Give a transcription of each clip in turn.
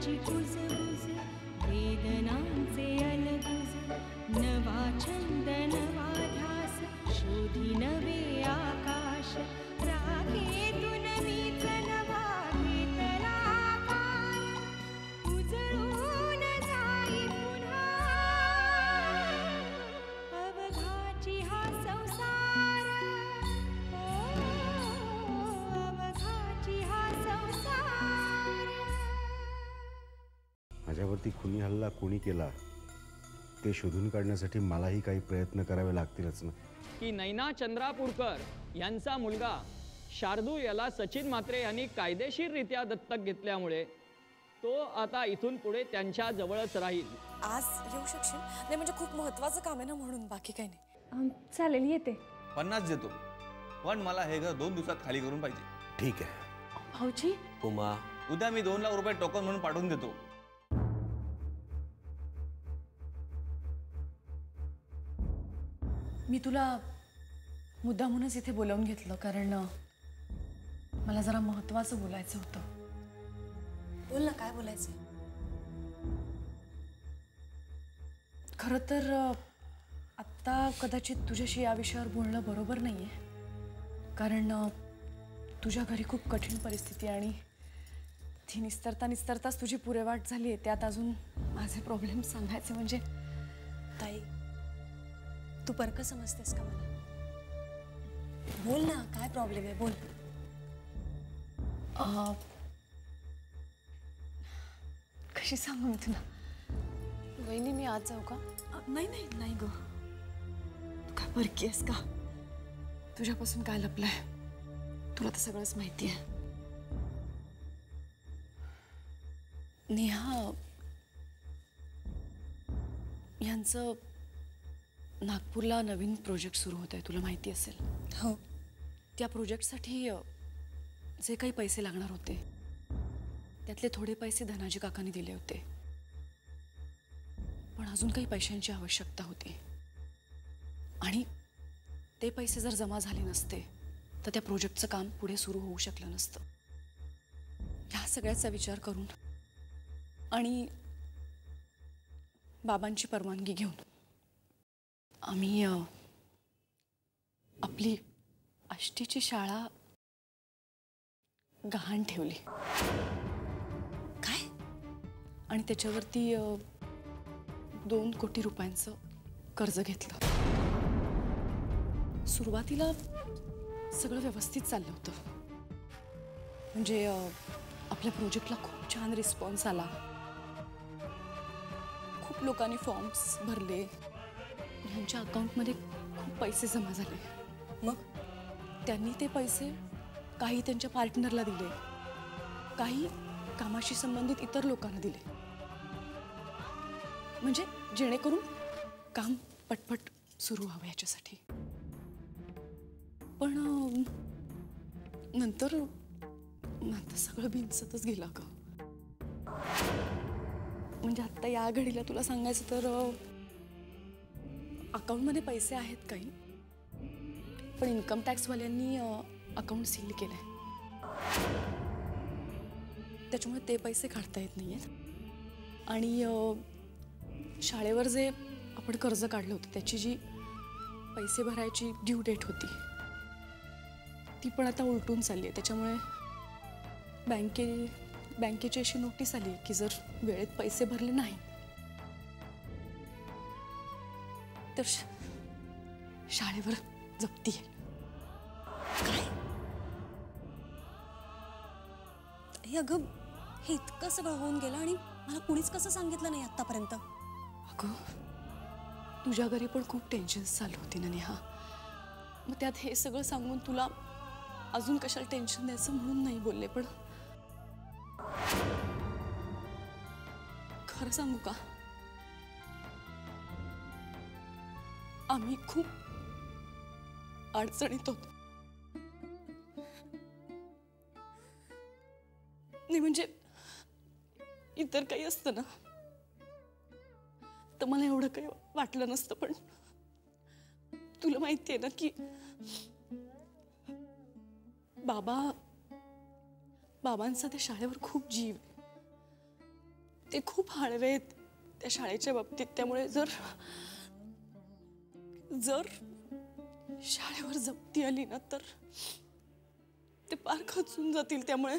माझी कुजबुज वेदनांचे अलगुज नवा छंद नवा ध्यास शोधी नवे आकाश राखेतून मीच नवा घेतला आकार उजळून जाई पुन्हा अवघाची हा संसार अवघाची हा संसार। माझ्यावरती खुनी हल्ला कोणी केला ते शोधून काढण्यासाठी मलाही काही प्रयत्न करावे लागतीलच ना। की नैना चंद्रापूरकर यांचा मुलगा शार्दू याला सचिन म्हात्रे यांनी कायदेशीररित्या दत्तक घेतल्यामुळे तो आता इथून पुढे त्यांच्या जवळच राहील। आज येऊ शकशील? नाही म्हणजे खूप महत्त्वाचं काम आहे ना म्हणून, बाकी काही नाही। चालेल येते। 50 देतो पण मला हे घर 2 दिवसात खाली करून पाहिजे। ठीक आहे भाऊजी उमा, उद्या मी 2 लाख रुपये टोकन म्हणून पाठवून देतो। मी तुला मुद्दामूनच इथे बोलावून घेतलं कारण मला जरा महत्त्वाचं बोलायचं होतं। बोल ना, काय बोलायचं? खरं तर आत्ता कदाचित तुझ्याशी या विषयावर बोलणं बरोबर नाही आहे, कारण तुझ्या घरी खूप कठीण परिस्थिती आणि ती निस्तरताच तुझी पुरेवाट झाली आहे। त्यात अजून माझे प्रॉब्लेम सांगायचे म्हणजे ताई, तू परक समजतेस का मला? बोल ना, काय प्रॉब्लेम आहे, बोल। कशी सांगू मी तुला? वहिनी, मी आज जाऊ का? नाही ग, तू काय परकी आहेस का? तुझ्यापासून काय लपलंय? तुला तर सगळंच माहिती आहे। नेहा यांचं नागपूरला नवीन प्रोजेक्ट सुरू होत आहे, तुला माहिती असेल। हो, त्या प्रोजेक्टसाठी जे काही पैसे लागणार होते त्यातले थोडे पैसे धनाजी काकांनी दिले होते, पण अजून काही पैशांची आवश्यकता होती आणि ते पैसे जर जमा झाले नसते तर त्या प्रोजेक्टचं काम पुढे सुरू होऊ शकलं नसतं। ह्या सगळ्याचा विचार करून आणि बाबांची परवानगी घेऊन आम्ही आपली आष्टीची शाळा गहाण ठेवली। काय? आणि त्याच्यावरती 2 कोटी रुपयांचं कर्ज घेतलं। सुरुवातीला सगळं व्यवस्थित चाललं होतं, म्हणजे आपल्या प्रोजेक्टला खूप छान रिस्पॉन्स आला, खूप लोकांनी फॉर्म्स भरले, ह्यांच्या अकाउंटमध्ये खूप पैसे जमा झाले। मग त्यांनी ते पैसे काही त्यांच्या पार्टनरला दिले, काही कामाशी संबंधित इतर लोकांना दिले, म्हणजे जेणेकरून काम पटपट सुरू व्हावं याच्यासाठी। पण नंतर सगळं बिनसतच गेलं ग। म्हणजे आत्ता या घडीला तुला सांगायचं तर अकाउंटमध्ये पैसे आहेत काही, पण इन्कम टॅक्सवाल्यांनी अकाउंट सील केलंय, त्याच्यामुळे ते पैसे काढता येत नाहीयेत। आणि शाळेवर जे आपण कर्ज काढलं होतं त्याची जी पैसे भरायची ड्यू डेट होती ती पण आता उलटून चालली आहे। त्याच्यामुळे बँकेची अशी नोटीस आली की जर वेळेत पैसे भरले नाही तर शाळेवर जप्ती आहे। काय अगं, हे इतकं सगळं होऊन गेलं आणि मला कुणीच कसं सांगितलं नाही आतापर्यंत? अगं, तुझ्या घरी पण खूप टेन्शन्स चालू होती ना नेहा, मग त्यात हे सगळं सांगून तुला अजून कशाला टेन्शन द्यायचं म्हणून नाही बोलले। पण खरं सांगू का, आम्ही खूप अडचणीत होतो। नाही म्हणजे इतर काही असतं ना तर मला एवढं काही वाटलं नसतं, पण तुला माहिती आहे ना की बाबांचा त्या शाळेवर खूप जीव आहे ते खूप हळवे आहेत त्या शाळेच्या बाबतीत. त्यामुळे जर जर शाळेवर जप्ती आली ना तर ते पार खचून जातील. त्यामुळे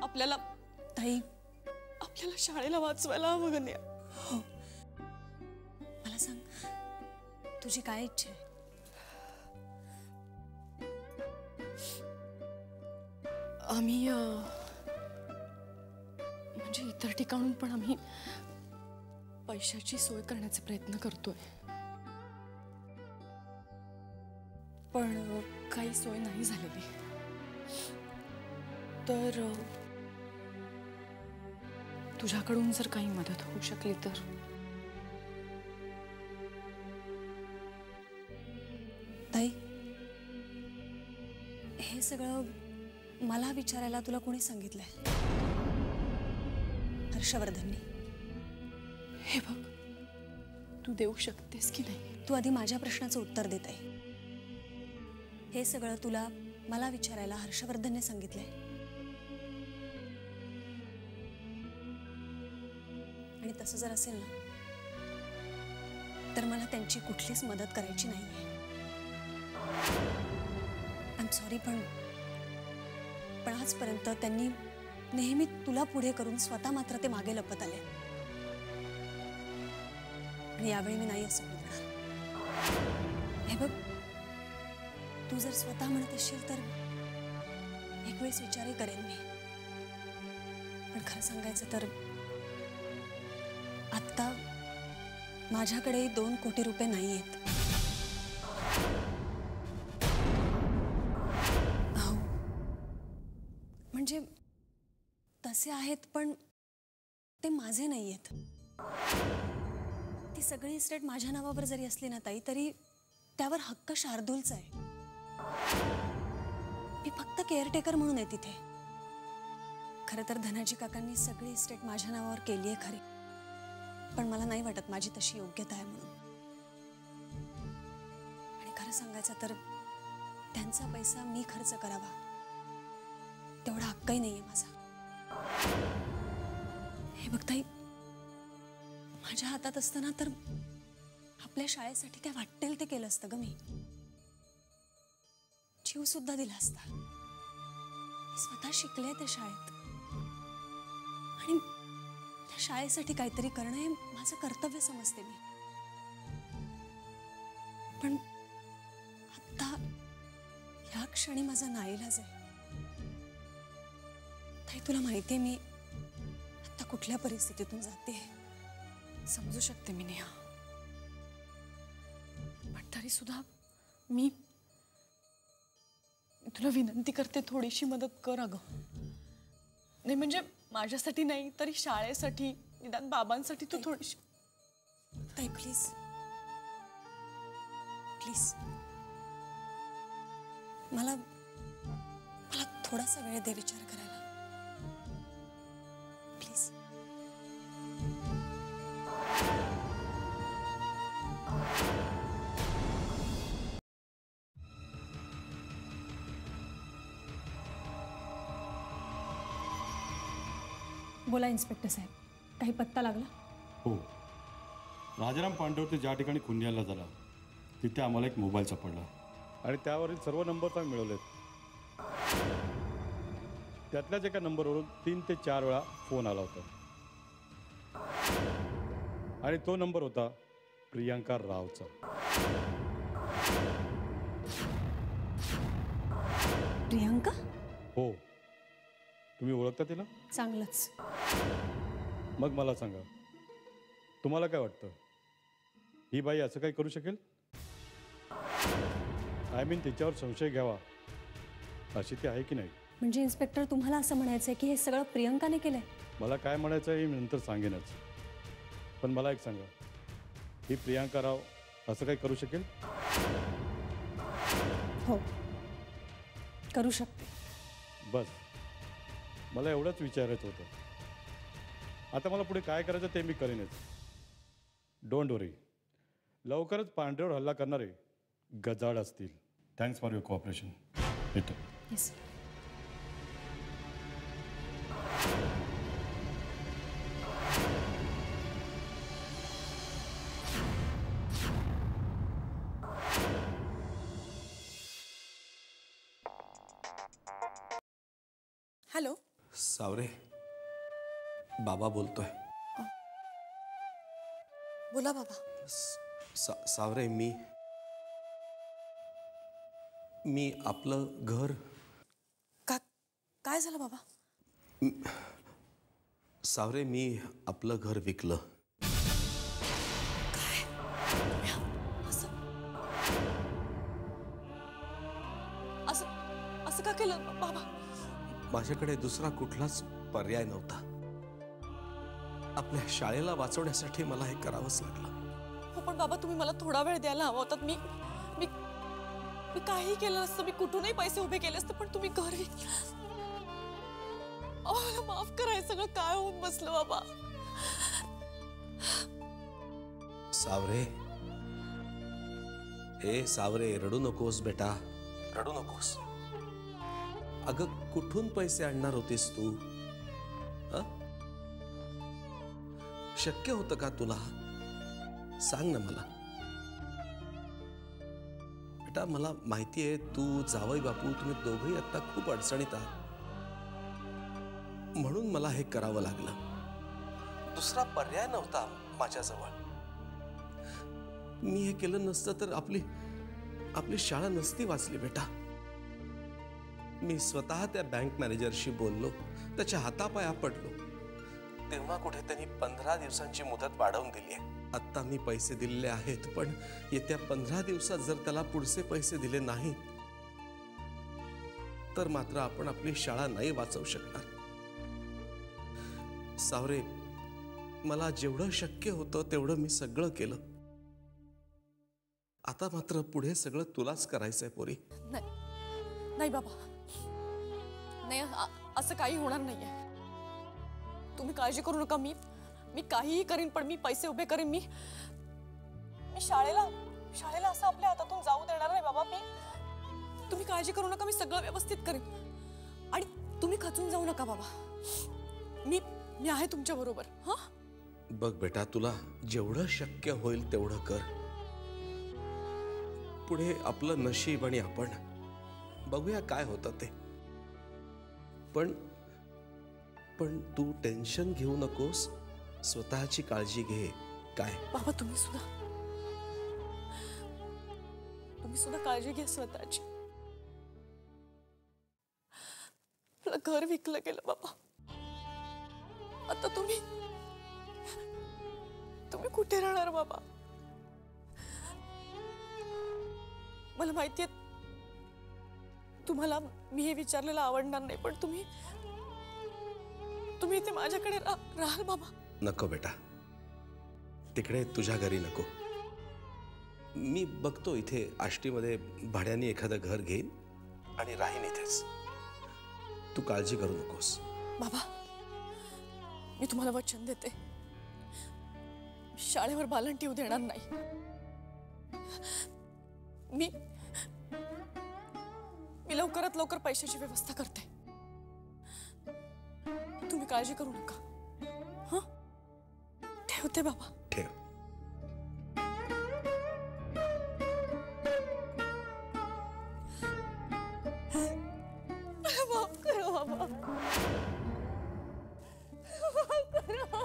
आपल्याला शाळेला वाचवायला हवं गण्या. हो, मला सांग तुझी काय इच्छा आहे? आम्ही म्हणजे इतर ठिकाणून पण आम्ही पैशाची सोय करण्याचे प्रयत्न करतोय, पण काही सोय नाही झालेली. तर तुझ्याकडून जर काही मदत होऊ शकली तर. ताई, हे सगळं मला विचारायला तुला कोणी सांगितलंय? हर्षवर्धननी. हे बघ, तू देऊ शकतेस की नाही? तू आधी माझ्या प्रश्नाचं उत्तर देत आहे. हे सगळं तुला मला विचारायला हर्षवर्धनने सांगितलंय? आणि तसं जर असेल ना तर मला त्यांची कुठलीच मदत करायची नाहीये. आय एम सॉरी, पण आजपर्यंत त्यांनी नेहमी तुला पुढे करून स्वतः मात्र ते मागे लपत आले. आणि यावेळी मी नाही असं बोलणार. हे बघ, तू जर स्वतः म्हणत असशील तर एक वेळेस विचारही करेन मी. पण खरं सांगायचं तर आत्ता माझ्याकडे 2 कोटी रुपये नाही आहेत. हो, म्हणजे तसे आहेत पण ते माझे नाही आहेत. ती सगळी इस्टेट माझ्या नावावर जरी असली ना ताई, तरी त्यावर हक्क शार्दूलचा आहे. मी फक्त केअरटेकर म्हणून आहे तिथे. खरं तर धनाजी काकांनी सगळी इस्टेट माझ्या नावावर केली आहे खरी, पण मला नाही वाटत माझी तशी योग्यता आहे म्हणून. आणि खरं सांगायचं तर त्यांचा पैसा मी खर्च करावा तेवढा हक्कही नाहीये माझा. हे बघ ताई, माझ्या हातात असतं ना तर आपल्या शाळेसाठी काय वाटेल ते केलं असतं ग. मी जीव सुद्धा दिला असता. मी स्वतः शिकले त्या शाळेत आणि त्या शाळेसाठी काहीतरी करणं हे माझं कर्तव्य समजते मी. पण आता ह्या क्षणी माझा नाईलाज आहे. ताई, तुला माहितीये मी आता कुठल्या परिस्थितीतून जाते. समजू शकते मी नेहा, पण तरी सुद्धा मी तुला विनंती करते, थोडीशी मदत कर अगं. नाही म्हणजे माझ्यासाठी नाही तरी शाळेसाठी, निदान बाबांसाठी तू थोडीशी. ताई प्लीज प्लीज, मला थोडासा वेळ दे विचार करायला प्लीज. बोला इन्स्पेक्टर साहेब, काही पत्ता लागला? हो, राजाराम पांडवते ज्या ठिकाणी खून झाला झाला तिथे आम्हाला एक मोबाईल सापडला आणि त्यावरील सर्व नंबर आम्ही मिळवलेत. त्यातल्याच एका नंबरवरून 3 ते 4 वेळा फोन आला होता आणि तो नंबर होता प्रियांका रावचा. प्रियांका? हो, तुम्ही ओळखता तिला? चांगलंच. मग मला सांगा, तुम्हाला काय वाटतं, ही बाई असं काही करू शकेल? आय मीन तिच्यावर संशय घ्यावा अशी ती आहे की नाही? म्हणजे इन्स्पेक्टर, तुम्हाला असं म्हणायचं आहे की हे सगळं प्रियंकाने केलंय? मला काय म्हणायचं आहे हे मी नंतर सांगेनच, पण मला एक सांगा, ही प्रियांका राव असं काही करू शकेल? हो, करू शकते. बस, मला एवढंच विचारायचं होतं. आता मला पुढे काय करायचं ते मी करेनच. डोंट वरी, लवकरच पांढऱ्यावर हल्ला करणारे गजाड असतील. Thanks for your cooperation. येतो. येस. हॅलो. सावरे, बाबा बोलतोय. बोला बाबा. सावरे, मी आपलं घर. काय झालं बाबा? सावरे, मी आपलं घर विकलं. काय? असं का केलं बाबा? माझ्याकडे दुसरा कुठलाच पर्याय नव्हता. आपल्या शाळेला वाचवण्यासाठी मला हे करावंच लागलं. हो पण बाबा, तुम्ही मला थोडा वेळ द्यायला हवा होता. मी काही केलं असतं, मी कुठूनही पैसे उभे केले असते, पण तुम्ही घर विकलं. मला माफ करा, सगळं काय होऊन बसलं बाबा. सावरे, सावरे, रडू नकोस बेटा, रडू नकोस. अगं, कुठून पैसे आणणार होतीस तू? शक्य होतं का तुला? सांग ना मला. बेटा, मला माहिती आहे तू, जावई बापू, तुम्ही दोघंही आता खूप अडचणीत आहात. म्हणून मला हे करावं लागलं. दुसरा पर्याय नव्हता माझ्याजवळ. मी हे केलं नसतं तर आपली शाळा नसती वाचली बेटा. मी स्वतः त्या बँक मॅनेजरशी बोललो, त्याच्या हातापाया पडलो. तेव्हा कुठे त्यांनी 15 दिवसांची मुदत वाढवून दिली आहे. आता मी पैसे दिलेले आहेत, पण येत्या 15 दिवसात जर त्याला पुढचे पैसे दिले नाहीत तर मात्र आपण आपली शाळा नाही वाचवू शकणार. सावरे, मला जेवढं शक्य होतं तेवढं मी सगळं केलं. आता मात्र पुढे सगळं तुलाच करायचंय पोरी. नाही बाबा, नाही, असं काही होणार नाहीये. तुम्ही काळजी करू नका. मी काहीही करीन, पण मी पैसे उभे करीन. मी शाळेला असं आपल्या हातातून जाऊ देणार नाही बाबा. तुम्ही काळजी करू नका, मी सगळं व्यवस्थित करीन. आणि तुम्ही खचून जाऊ नका बाबा. मी आहे तुमच्या बरोबर. हा, बघ बेटा, तुला जेवढं शक्य होईल तेवढं कर. पुढे आपलं नशीब आणि आपण बघूया काय होतं ते. पण तू टेन्शन घेऊ नकोस, स्वतःची काळजी घे. काय बाबा, तुम्ही सुद्धा काळजी घ्या स्वतःची. आपलं घर विकलं गेलं बाबा. आता तुम्ही कुठे राहणार बाबा? मला माहितीये तुम्हाला मी हे विचारलेलं आवडणार नाही, पण तुम्ही इथे माझ्याकडे राहाल बाबा. नको बेटा, तिकडे तुझ्या घरी नको. मी बघतो इथे आष्टीमध्ये भाड्याने एखादं घर घेईन आणि राहीन इथेच. तू काळजी करू नकोस बाबा. मी तुम्हाला वचन देते, शाळेवर बालन ठेवू देणार नाही. मी लवकरात लवकर पैशाची व्यवस्था करते. तुम्ही काळजी करू नका. हा, ठेवते बाबा. ठेव. माफ करा बाबा. माफ करा.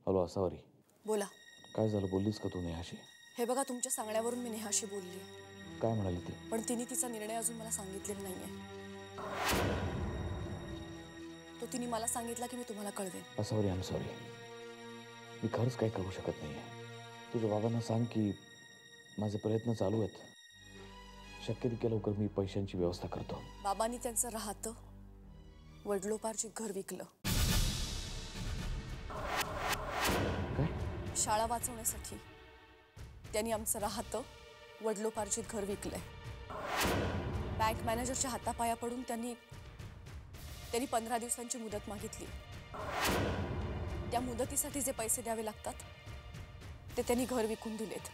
हॅलो असावरी. बोला. काय झालं, बोललीस का तू नेहाशी? हे बघा, तुमच्या सांगण्यावरून मी नेहाशी बोलली. काय म्हणाली ती? पण तिने तिचा निर्णय अजून मला सांगितलेला नाहीये. तो तिने मला सांगितला की मी तुम्हाला कळवेन. Asavari, I am sorry. मी खरंच काय करू शकत नाहीये. तुझ्या बाबांना सांग की माझे प्रयत्न चालू आहेत. शक्य तितक्या लवकर मी पैशांची व्यवस्था करतो. बाबांनी त्यांचं राहतं वडलोपारचे घर विकलं. काय? शाळा वाचवण्यासाठी त्यांनी आमचं राहतं वडलोपार्जित घर विकलंय. बँक मॅनेजरच्या हातापाया पडून त्यांनी 15 दिवसांची मुदत मागितली. त्या मुदतीसाठी जे पैसे द्यावे लागतात ते त्यांनी घर विकून दिलेत.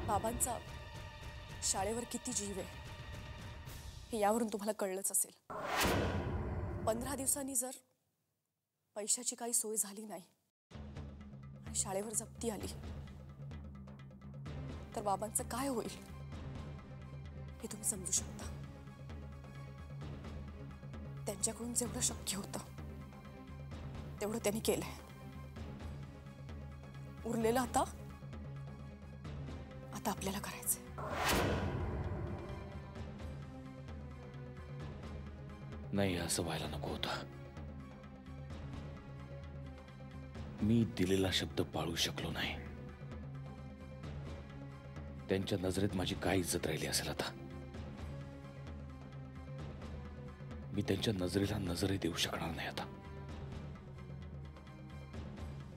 बाबांचा शाळेवर किती जीव आहे हे यावरून तुम्हाला कळलंच असेल. 15 दिवसांनी जर पैशाची काही सोय झाली नाही आणि शाळेवर जप्ती आली तर बाबांचं काय होईल हे तुम्ही समजू शकता. त्यांच्याकडून जेवढं शक्य होतं तेवढं त्यांनी केलंय. उरलेलं आता आपल्याला करायचंय. नाही, असं व्हायला नको होतं. मी दिलेला शब्द पाळू शकलो नाही. त्यांच्या नजरेत माझी काय इज्जत राहिली असेल आता. मी त्यांच्या नजरेला नजरे देऊ शकणार नाही आता.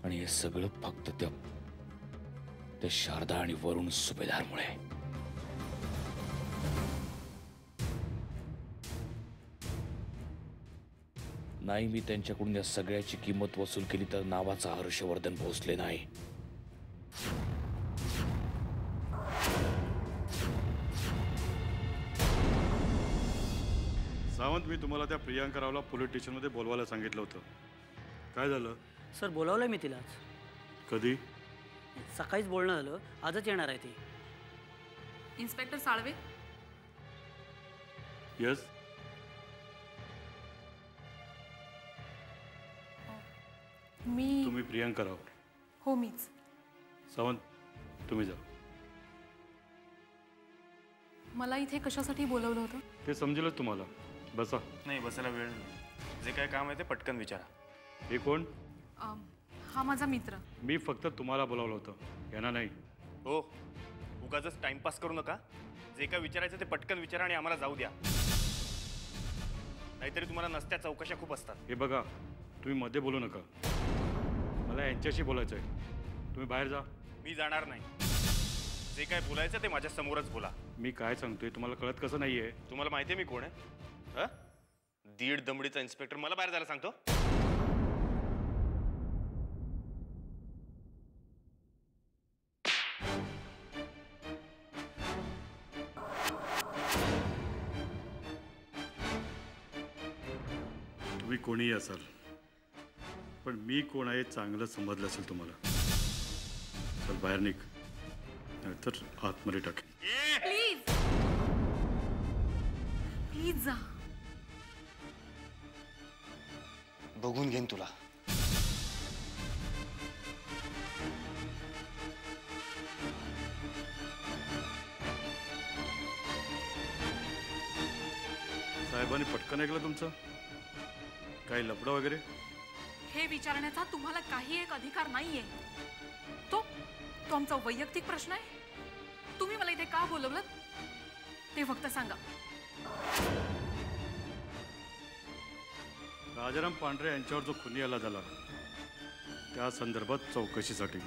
आणि हे सगळं फक्त त्या शारदा आणि वरुण सुभेदारमुळे. नाही, मी त्यांच्याकडून या सगळ्याची किंमत वसूल केली तर नावाचा हर्षवर्धन भोसले नाही. सावंत, मी तुम्हाला त्या प्रियांका रावला पोलीस स्टेशनमध्ये बोलवायला सांगितलं होतं. काय झालं? सर, बोलावलंय मी तिला. कधी? सकाळीच बोलणं झालं. आजच येणार आहे ती. इन्स्पेक्टर साळवे. यस. तुम्ही प्रियांका राव? हो, मीच. सावंत, तुम्ही जा. मला इथे कशासाठी बोलवलं होतं ते समजेलच तुम्हाला. बसा. नाही, बसायला वेळ नाही. जे काय काम आहे ते पटकन विचारा. हे कोण? हा माझा मित्र. मी फक्त तुम्हाला बोलावलं होतं, यांना नाही. हो, उगाचच टाइमपास करू नका. जे काय विचारायचं ते पटकन विचारा आणि आम्हाला जाऊ द्या. नाहीतरी तुम्हाला नसत्या चौकशा खूप असतात. हे बघा, तुम्ही मध्ये बोलू नका. मला यांच्याशी बोलायचं आहे. तुम्ही बाहेर जा. मी जाणार नाही. जे काय बोलायचं ते माझ्या समोरच बोला. मी काय सांगतोय तुम्हाला कळत कसं नाहीये? तुम्हाला माहिती आहे मी कोण आहे? दीड दमडीचा इन्स्पेक्टर मला बाहेर जायला सांगतो? तुम्ही कोणीही असाल, पण मी कोण आहे चांगलं समजलं असेल तुम्हाला. तर बाहेर निघ, नाहीतर आतमध्ये टाकेन. प्लीज प्लीज जा. बघून घेईन तुला. साहेबांनी पटकन ऐकलं तुमचं? काही लफडं वगैरे? हे विचारण्याचा तुम्हाला काही एक अधिकार नाहीये. तो आमचा वैयक्तिक प्रश्न आहे. तुम्ही मला इथे का बोलवलं ते फक्त सांगा. राजाराम पांढरे यांच्यावर जो खुनी हल्ला झाला त्या संदर्भात चौकशीसाठी.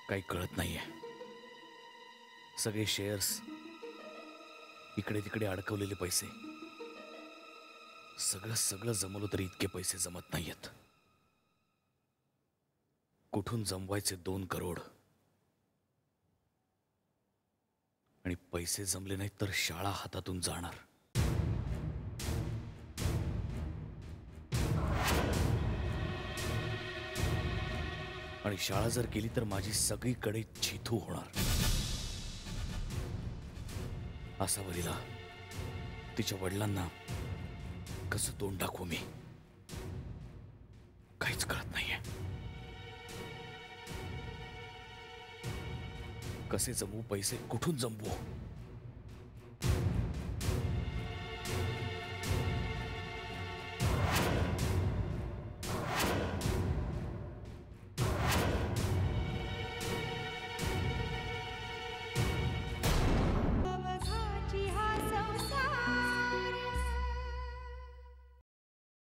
काही कळत नाहीये. सगळे शेअर्स, इकडे तिकडे अडकवलेले पैसे, सगळं जमवलं तरी इतके पैसे जमत नाहीयेत. कुठून जमवायचे 2 करोड आणि पैसे जमले नाहीत तर शाळा हातातून जाणार. आणि शाळा जर केली तर माझी सगळीकडे चिथू होणार. आसावरीला तिच्या वडिलांना कसं तोंड दाखवू मी काहीच कळत नाहीये. कसे जमवू पैसे, कुठून जमवू?